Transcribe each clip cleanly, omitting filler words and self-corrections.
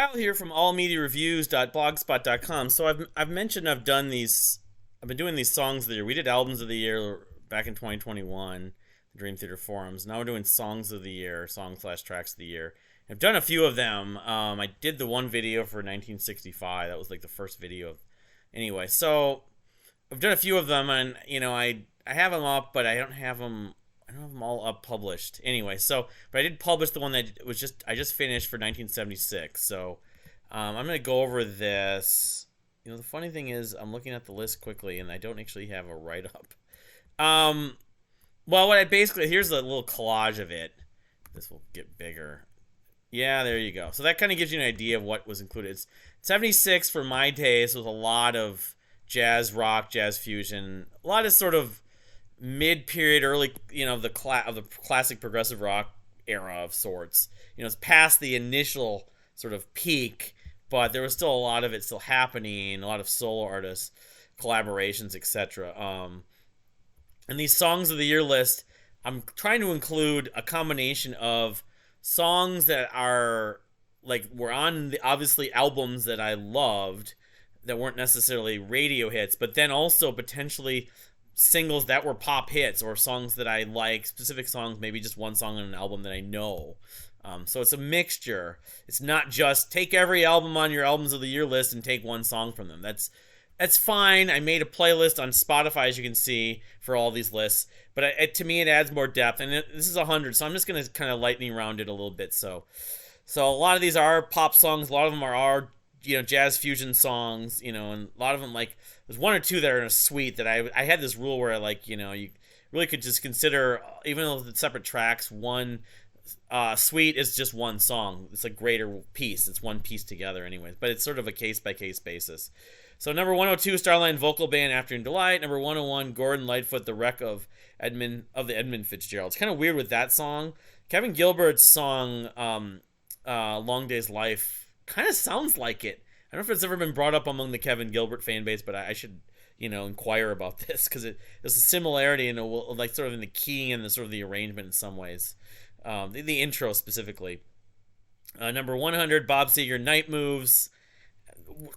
Kyle here from allmediareviews.blogspot.com. So I've mentioned I've been doing these songs of the year. We did albums of the year back in 2021, the Dream Theater forums. Now we're doing songs of the year, song/tracks of the year. I've done a few of them. I did the one video for 1965. That was like the first video. Anyway, so I've done a few of them, and I have them up, but I don't have them all up published. Anyway, but I did publish the one that I just finished for 1976. So I'm gonna go over this. The funny thing is, I'm looking at the list quickly, and I don't actually have a write up. Well, here's a little collage of it. This will get bigger. Yeah, there you go. So that kind of gives you an idea of what was included. It's 76 for my taste, with a lot of jazz rock, jazz fusion, a lot of sort of mid-period, early, of the classic progressive rock era of sorts. It's past the initial sort of peak, but there was still a lot of it still happening, a lot of solo artists, collaborations, etc. And these songs of the year list, I'm trying to include a combination of songs that were on obviously albums that I loved that weren't necessarily radio hits, but then also potentially singles that were pop hits or songs that I like, specific songs, maybe just one song on an album that I know. So it's a mixture. It's not just take every album on your albums of the year list and take one song from them. That's fine. I made a playlist on Spotify, as you can see, for all these lists, but to me it adds more depth, and this is 100, so I'm just going to kind of lightning round it a little bit. So a lot of these are pop songs, a lot of them are jazz fusion songs, and a lot of them, like, there's one or two that are in a suite that I had this rule where, you really could just consider, even though it's separate tracks, one suite is just one song. It's a greater piece. It's one piece together anyways, but it's sort of a case-by-case basis. So number 102, Starline Vocal Band, Afternoon Delight. Number 101, Gordon Lightfoot, The Wreck of the Edmund Fitzgerald. It's kind of weird with that song. Kevin Gilbert's song, Long Day's Life, kind of sounds like it. I don't know if it's ever been brought up among the Kevin Gilbert fan base, but I should, inquire about this, because there's a similarity in like sort of in the keying and the sort of the arrangement in some ways. The intro specifically. Number 100, Bob Seger, Night Moves.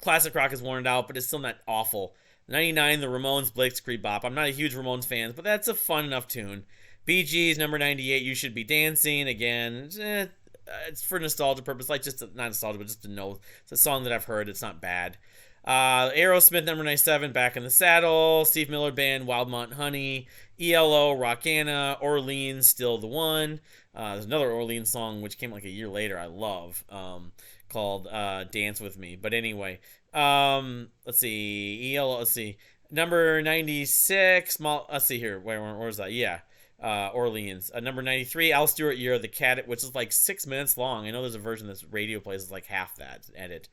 Classic rock is worn out, but it's still not awful. 99, The Ramones, Blitzkrieg Bop. I'm not a huge Ramones fan, but that's a fun enough tune. Bee Gees, number 98, You Should Be Dancing. Again, it's for nostalgia purpose, like just not nostalgia, but just to know it's a song that I've heard. It's not bad. Aerosmith, number 97, Back in the Saddle. Steve Miller Band, Wild Mountain Honey. ELO, Rockana. Orleans, Still the One. There's another Orleans song which came like a year later I love, called Dance With Me. But anyway, let's see. ELO, let's see. Number 96, let's see here. Where is that? Yeah. Orleans. Number 93, Al Stewart, Year of the Cat, which is like 6 minutes long. I know there's a version that's radio plays is like half that edit.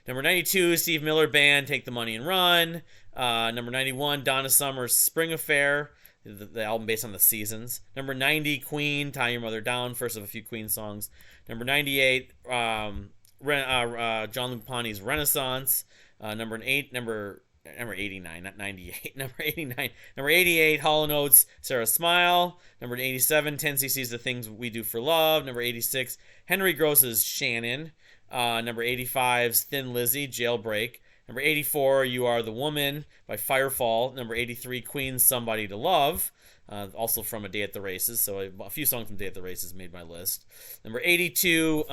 Number 92, Steve Miller Band, Take the Money and Run. Number 91, Donna Summer's Spring Affair, the album based on the seasons. Number 90, Queen, Tie Your Mother Down, first of a few Queen songs. Number 98, John Lupani's Renaissance. Number 89, not 98. Number 89. Number 88, Hall & Oates, Sarah Smile. Number 87, 10cc's The Things We Do for Love. Number 86, Henry Gross's Shannon. Number 85's Thin Lizzy, Jailbreak. Number 84, You Are the Woman by Firefall. Number 83, Queen's Somebody to Love. Also from A Day at the Races. So a few songs from Day at the Races made my list. Number 82,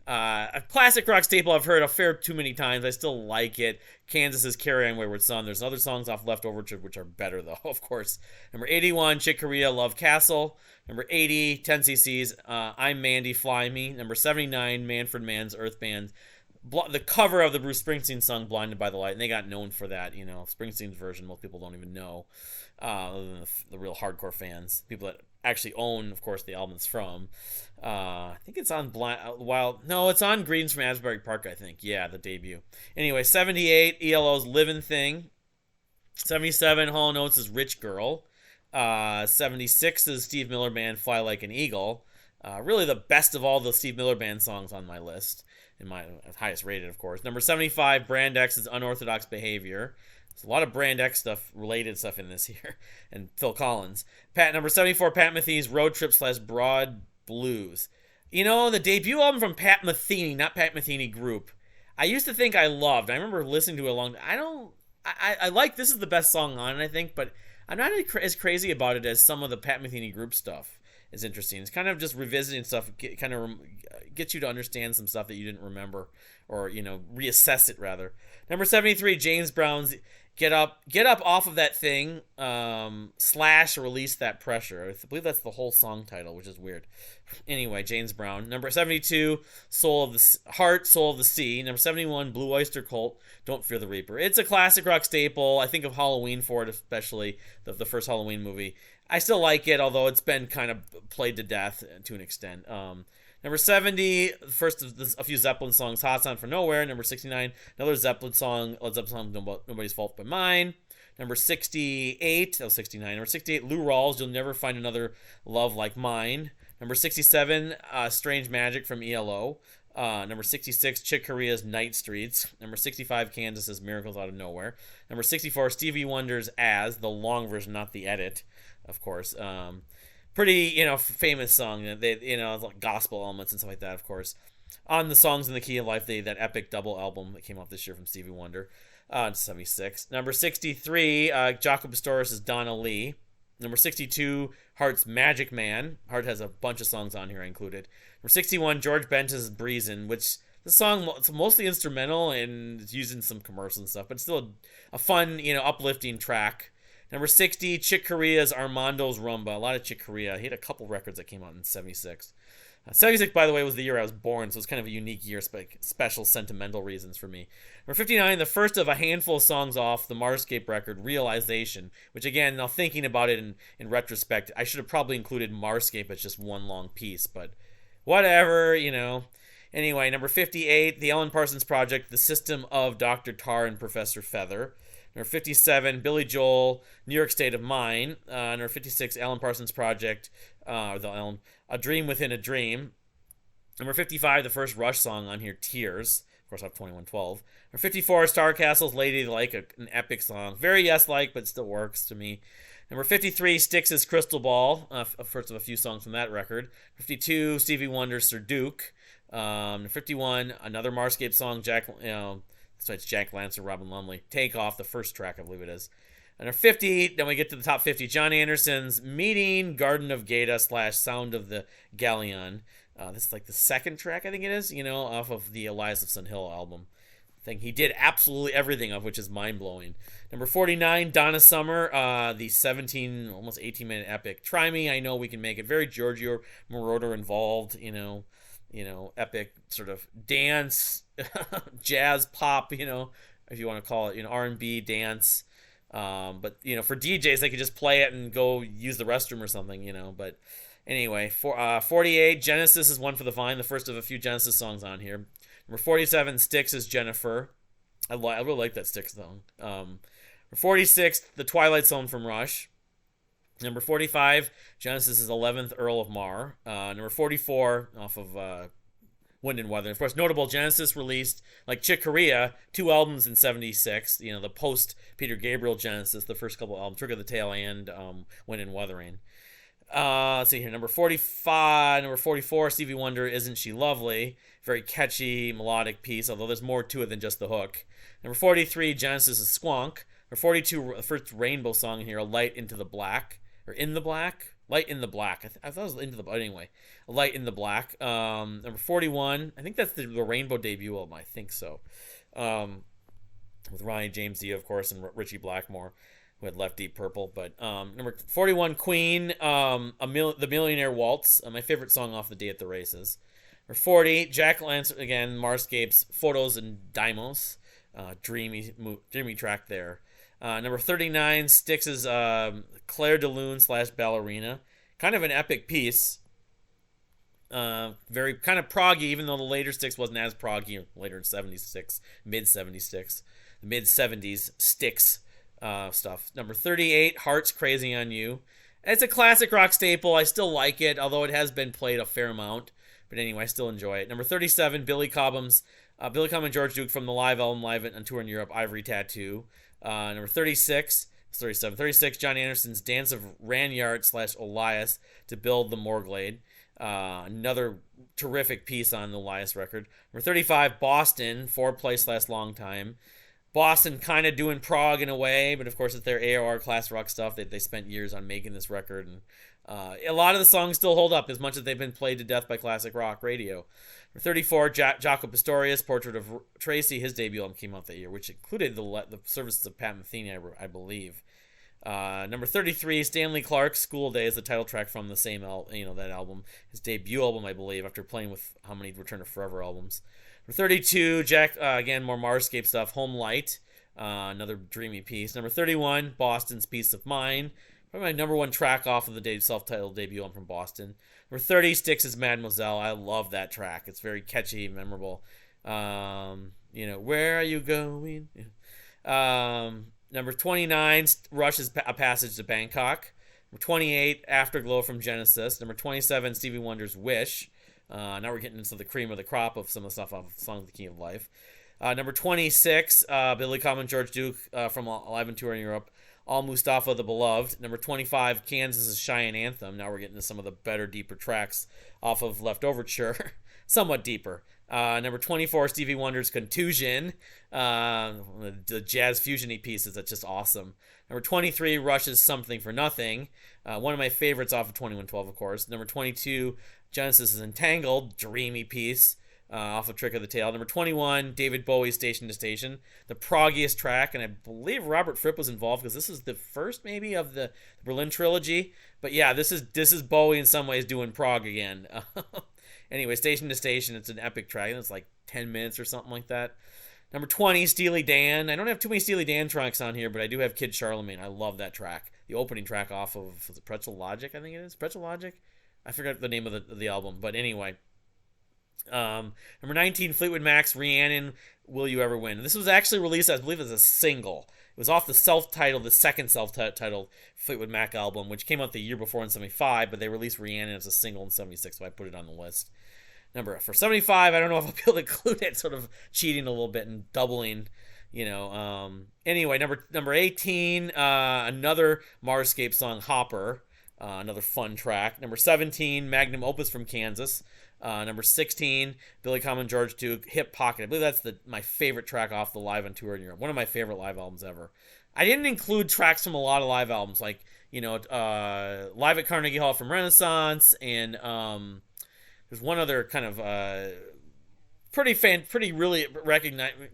a classic rock staple I've heard a fair too many times. I still like it. Kansas's Carry On Wayward Son. There's other songs off Left Overture which are better, though, of course. Number 81, Chick Corea, Love Castle. Number 80, 10cc's I'm Mandy, Fly Me. Number 79, Manfred Mann's Earth Band. The cover of the Bruce Springsteen song Blinded by the Light, and they got known for that. Springsteen's version most people don't even know, other than the real hardcore fans, people that actually own, of course, the album it's from. I think it's on it's on Greens from Asbury Park, I think. Yeah, the debut. Anyway, 78, ELO's Livin' Thing. 77, Hall & Oates' Rich Girl. 76 is Steve Miller Band, Fly Like an Eagle. Really the best of all the Steve Miller Band songs on my list. In my highest rated, of course. Number 75, Brand X's Unorthodox Behavior. There's a lot of Brand X related stuff in this here. And Phil Collins. Number 74, Pat Metheny's Road Trip / Broad Blues. The debut album from Pat Metheny, not Pat Metheny Group, I used to think I loved. I remember listening to it a long. I like this is the best song on it, I think, but I'm not as crazy about it as some of the Pat Metheny Group stuff is interesting. It's kind of just revisiting stuff, gets you to understand some stuff that you didn't remember, or reassess it rather. Number 73, James Brown's Get Up Off of That Thing, / Release That Pressure. I believe that's the whole song title, which is weird. Anyway, James Brown. Number 72, Soul of the Sea. Number 71, Blue Oyster Cult, Don't Fear the Reaper. It's a classic rock staple. I think of Halloween for it, especially the first Halloween movie. I still like it, although it's been kind of played to death to an extent. Number 70, first of a few Zeppelin songs, Hot Sound from Nowhere. Number 69, another Zeppelin song, Led Zeppelin song, Nobody's Fault But Mine. Number 68, that was 69. Number 68, Lou Rawls, You'll Never Find Another Love Like Mine. Number 67, Strange Magic from ELO. Number 66, Chick Corea's Night Streets. Number 65, Kansas's Miracles Out of Nowhere. Number 64, Stevie Wonder's As, the long version, not the edit, of course. Pretty, famous song. They, like gospel elements and stuff like that, of course. On the Songs in the Key of Life, that epic double album that came out this year from Stevie Wonder, 76. Number 63, Jaco Pastorius' Donna Lee. Number 62, Heart's Magic Man. Heart has a bunch of songs on here I included. Number 61, George Benton's Breezin', which the song, it's mostly instrumental and it's used in some commercials and stuff, but it's still a fun, uplifting track. Number 60, Chick Corea's Armando's Rumba. A lot of Chick Corea. He had a couple records that came out in 76. 76, by the way, was the year I was born, so it's kind of a unique year, special sentimental reasons for me. Number 59, the first of a handful of songs off the Marscape record, Realization, which again, now thinking about it in retrospect, I should have probably included Marscape as just one long piece, but whatever, Anyway, number 58, the Alan Parsons Project, The System of Dr. Tar and Professor Feather. Number 57, Billy Joel, New York State of Mind. Number 56, Alan Parsons Project, A Dream Within a Dream. Number 55, the first Rush song on here, Tears. Of course, off 2112. Number 54, Starcastle's Lady Like, an epic song. Very Yes-like, but still works to me. Number 53, Styx's Crystal Ball, first of a few songs from that record. 52, Stevie Wonder's Sir Duke. Number 51, another Marscape song, so it's Jack Lancer, Robin Lumley. Take Off, the first track, I believe it is. And our 50, then we get to the top 50. John Anderson's Meeting, Garden of Geta / Sound of the Galleon. This is like the second track, I think it is, off of the Elias of Sun Hill album. I think he did absolutely everything of which is mind-blowing. Number 49, Donna Summer, the 17, almost 18-minute epic. Try Me, I Know We Can Make It. Very Giorgio Moroder involved, epic sort of dance, jazz pop, if you want to call it, R&B dance. But for DJs, they could just play it and go use the restroom or something, But anyway, 48, Genesis is One for the Vine, the first of a few Genesis songs on here. Number 47, Styx is Jennifer. I really like that Styx song. Number 46, The Twilight Zone from Rush. Number 45, Genesis' 11th Earl of Mar. Number 44, off of Wind and Weather. Of course, notable Genesis released, like Chick Corea, 2 albums in 76. The post-Peter Gabriel Genesis, the first couple albums, Trick of the Tail and Wind and Weathering. Let's see here. Number 45, number 44, Stevie Wonder, Isn't She Lovely? Very catchy, melodic piece, although there's more to it than just the hook. Number 43, Genesis' Squonk. Number 42, the first Rainbow song in here, A Light Into the Black. Or In the Black? Light in the Black. I thought it was Into the Black. Anyway, A Light in the Black. Number 41, I think that's the Rainbow debut album. I think so. With Ronnie James Dio, of course, and Richie Blackmore, who had left Deep Purple. But number 41, Queen, The Millionaire Waltz. My favorite song off The Day at the Races. Number 40, Jack Lancer, again, Marscape's Photos and Dymos. Dreamy track there. Number 39, Styx's Claire de Lune / Ballerina. Kind of an epic piece. Very kind of proggy, even though the later Styx wasn't as proggy. Later in 76, mid-76. The mid-70s Styx stuff. Number 38, Heart's Crazy on You. It's a classic rock staple. I still like it, although it has been played a fair amount. But anyway, I still enjoy it. Number 37, Billy Cobham and George Duke from the live album Live on Tour in Europe, Ivory Tattoo. Number 36, 36, John Anderson's Dance of Ranyard / Elias to Build the Moorglade. Another terrific piece on the Elias record. Number 35, Boston, 4 play/long time. Boston kind of doing prog in a way, but of course it's their AOR class rock stuff. They spent years on making this record, and a lot of the songs still hold up as much as they've been played to death by classic rock radio. Number 34, Jaco Pastorius, Portrait of Tracy. His debut album came out that year, which included the services of Pat Metheny, I believe. Number 33, Stanley Clark's School Days, the title track from the same that album, his debut album, I believe, after playing with how many Return to Forever albums. Number 32, Jack, again, more Marscape stuff, Home Light, another dreamy piece. Number 31, Boston's Peace of Mind, probably my number one track off of the self-titled debut album from Boston. Number 30, Styx' Mademoiselle. I love that track. It's very catchy, memorable. Where are you going? Number 29, Rush's A Passage to Bangkok. Number 28, Afterglow from Genesis. Number 27, Stevie Wonder's Wish. Now we're getting into the cream of the crop of some of the stuff off of Songs of the Key of Life. Number 26, Billy Common, George Duke from Live and Tour in Europe. All Mustafa the Beloved. Number 25, Kansas' Cheyenne Anthem. Now we're getting to some of the better, deeper tracks off of Left Overture. Somewhat deeper. Number 24, Stevie Wonder's Contusion. The jazz fusion-y pieces, that's just awesome. Number 23, Rush's Something for Nothing. One of my favorites off of 2112, of course. Number 22, Genesis' Entangled, dreamy piece off of Trick of the Tail. Number 21, David Bowie's Station to Station, the proggiest track, and I believe Robert Fripp was involved because this is the first maybe of the Berlin trilogy. But yeah, this is Bowie in some ways doing prog again. Anyway, Station to Station, it's an epic track. It's like 10 minutes or something like that. Number 20, Steely Dan. I don't have too many Steely Dan tracks on here, but I do have Kid Charlemagne. I love that track. The opening track off of Pretzel Logic, I think it is. Pretzel Logic? I forgot the name of the album, but anyway. Number 19, Fleetwood Mac's Rhiannon, Will You Ever Win? This was actually released, I believe, as a single. It was off the second self-titled Fleetwood Mac album, which came out the year before in 75, but they released Rhiannon as a single in 76, so I put it on the list. For 75, I don't know if I'll be able to include it, sort of cheating a little bit and doubling, Anyway, number 18, another Marscape song, Hopper, another fun track. Number 17, Magnum Opus from Kansas. Number 16, Billy Common, George Duke, Hip Pocket. I believe that's my favorite track off the Live on Tour in Europe. One of my favorite live albums ever. I didn't include tracks from a lot of live albums, like, Live at Carnegie Hall from Renaissance, and there's one other kind of pretty really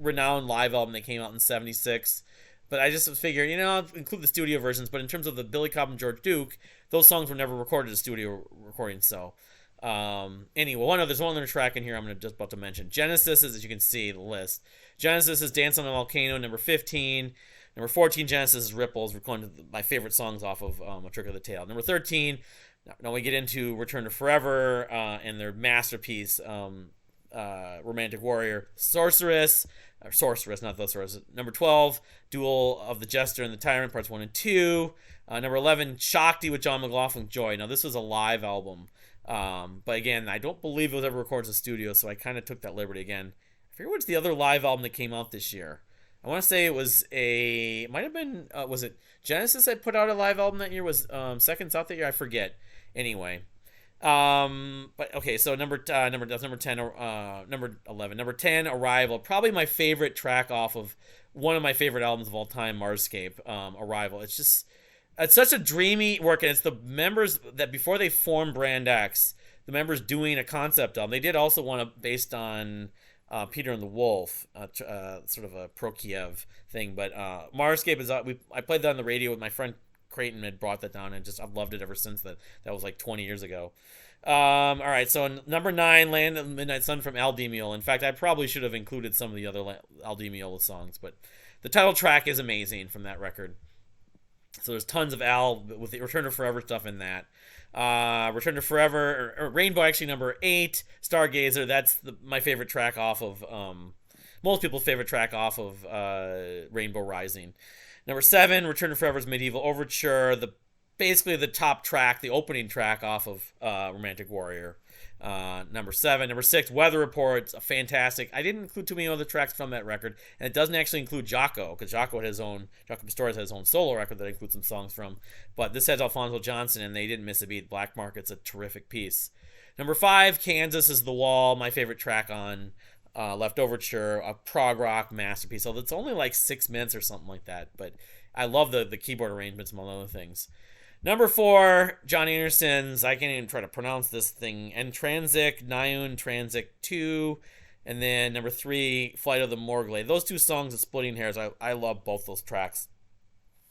renowned live album that came out in 76. But I just figured, I'll include the studio versions, but in terms of the Billy Cobb and George Duke, those songs were never recorded as studio recordings, so... Anyway, there's one other track in here I'm just about to mention. Genesis is, as you can see, the list. Genesis is Dance on a Volcano, number 15. Number 14, Genesis is Ripples. We're going to my favorite songs off of A Trick of the Tail. Number 13, now we get into Return to Forever and their masterpiece, Romantic Warrior, Sorceress, not the Sorceress. Number 12, Duel of the Jester and the Tyrant, parts 1 and 2. Number 11, Shakti with John McLaughlin, Joy. Now, this was a live album. But again, I don't believe it was ever recorded in a studio, so I kind of took that liberty again. I forget what's the other live album that came out this year. I want to say it was might have been, was it Genesis that put out a live album that year? Was Seconds out that year? I forget. Anyway. But okay, so number 10, number 11. Number 10, Arrival. Probably my favorite track off of one of my favorite albums of all time, Marscape, Arrival. It's such a dreamy work, and it's the members that before they formed Brand X, the members doing a concept album. They did also one based on Peter and the Wolf, sort of a Prokiev thing. But Marscape is I played that on the radio with my friend Creighton had brought that down, and I've loved it ever since. That was like 20 years ago. All right, so number 9, Land of the Midnight Sun from Al Di Meola. In fact, I probably should have included some of the other Al Di Meola songs, but the title track is amazing from that record. So there's tons of Al with the Return to Forever stuff in that. Return to Forever, or Rainbow, actually, number 8, Stargazer. That's my favorite track off of, most people's favorite track off of Rainbow Rising. Number 7, Return to Forever's Medieval Overture. Basically the top track, the opening track off of Romantic Warrior. Number 7. Number 6, Weather Report's fantastic. I didn't include too many other tracks from that record, and it doesn't actually include Jaco, because Jaco Pastorius has his own solo record that includes some songs from. But this has Alfonso Johnson, and they didn't miss a beat. Black Market's a terrific piece. Number 5, Kansas is the Wall, my favorite track on Left Overture, a prog rock masterpiece. So it's only like 6 minutes or something like that, but I love the keyboard arrangements among other things. Number 4, John Anderson's, I can't even try to pronounce this thing, Transic, Naon, Transic 2, and then number 3, Flight of the Moorglade. Those 2 songs of Splitting Hairs, I love both those tracks.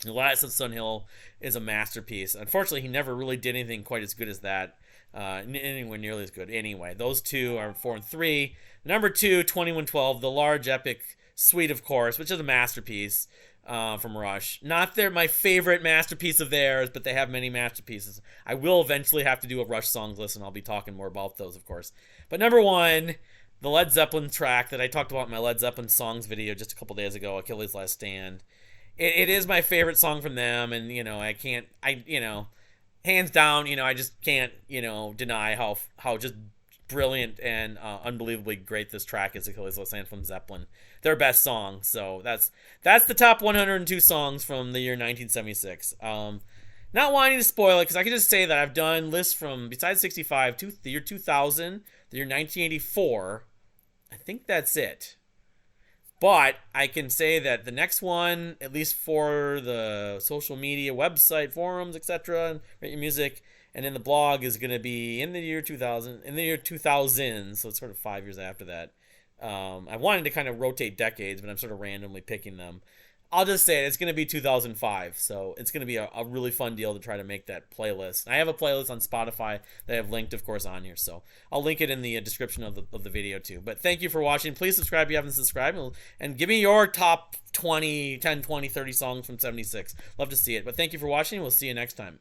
The Last of Sun Hill is a masterpiece. Unfortunately, he never really did anything quite as good as that. Anywhere nearly as good. Anyway, those 2 are 4 and 3. Number 2, 2112, the large epic suite, of course, which is a masterpiece from Rush. Not my favorite masterpiece of theirs, but they have many masterpieces. I will eventually have to do a Rush songs list, and I'll be talking more about those, of course. But number 1, the Led Zeppelin track that I talked about in my Led Zeppelin songs video just a couple days ago, Achilles' Last Stand. It is my favorite song from them, and hands down, I just can't, deny how just brilliant and unbelievably great this track is, Achilles' Last Stand from Zeppelin. Their best song. So that's the top 102 songs from the year 1976. Not wanting to spoil it, because I can just say that I've done lists from, besides 65, to the year 2000, the year 1984. I think that's it. But I can say that the next one, at least for the social media, website, forums, etc., Rate Your Music, and in the blog, is going to be in the year 2000, so it's sort of 5 years after that. I wanted to kind of rotate decades, but I'm sort of randomly picking them. I'll just say it's going to be 2005, so it's going to be a really fun deal to try to make that playlist. I have a playlist on Spotify that I have linked, of course, on here, so I'll link it in the description of the video, too. But thank you for watching. Please subscribe if you haven't subscribed, and give me your top 10, 20, 30 songs from 76. Love to see it. But thank you for watching. We'll see you next time.